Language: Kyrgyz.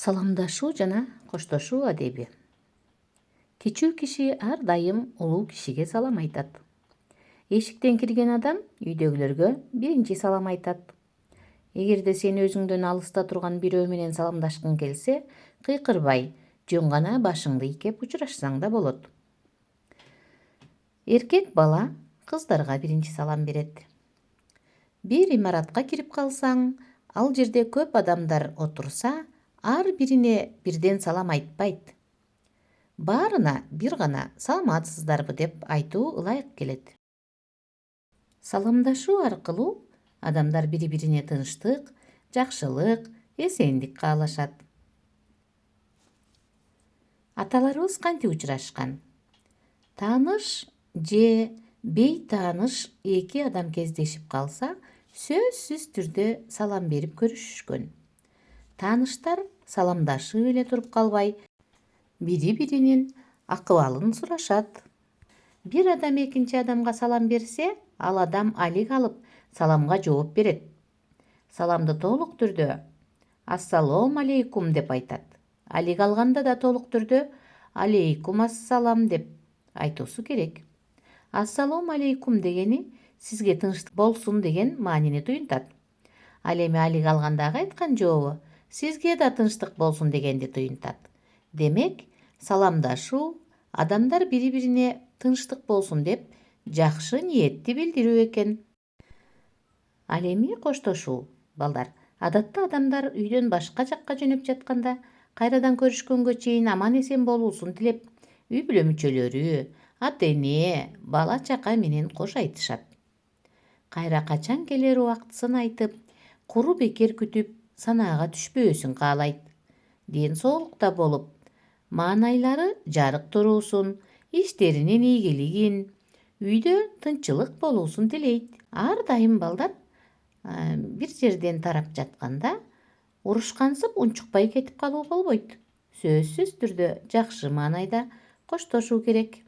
Саламдашуу жана коштошуу адеби. Кичүү киши ар дайым улуу кишиге салам айтат. Эшиктен кирген адам үйдөгүлөргө биринчи салам айтат. Эгерде сен өзүңдөн алыста турган бирөө менен саламдашкың келсе, кыйкырбай, жөн гана башыңды ийкеп учурашсаң да болот. Эркек бала кыздарга биринчи салам берет. Бир имаратка кирип калсаң, ал жерде көп адамдар отурса, ар бирине бирден салам айтпайт. Баарына бир гана саламатсыздарбы деп айтуу ылайык келет. Саламдашуу аркылуу адамдар бири-бирине тынчтык, жакшылык, эсендик каалашат. Аталарыбыз кантип учурашкан? Тааныш же бейтааныш эки адам кездешип калса, сөзсүз түрдө салам берип көрүшүшкөн. Тааныштар саламдашып эле туруп калбай, бири-биринин акыбалын сурашат. Бир адам экинчи адамга салам берсе, ал адам алик алып, саламга жооп берет. Саламды толук түрдө «Ассалому алейкум» деп айтат. Алик алганда да толук түрдө «Алейкум ассалам» деп айтуусу керек. «Ассалому алейкум» дегени сизге тынчтык болсун деген маанини туюнтат. Ал эми алик алгандагы айткан жообу сизге да тынчтык болсун дегенди туюнтат. Демек, саламдашуу адамдар бири-бирине тынчтык болсун деп жакшы ниетти билдирүү экен. Ал эми коштошуу, балдар. Адатта адамдар үйдөн башка жакка жөнөп жатканда, кайрадан көрүшкөнгө чейин аман-эсен болуусун тилеп, үй бүлө мүчөлөрү, ата-эне, бала-чака менен кош айтышат. Кайра качан келер убактысын айтып, куру бекер күтүп, санаага түшпөөсүн каалайт. Ден соолукта болуп, маанайлары жарык туруусун, иштеринин ийгилигин, үйдө тынччылык болуусун тилейт. Ар дайым балдар бир жерден тарап жатканда, урушкансып унчукпай кетип калуу болбойт. Сөзсүз түрдө жакшы маанайда коштошуу керек.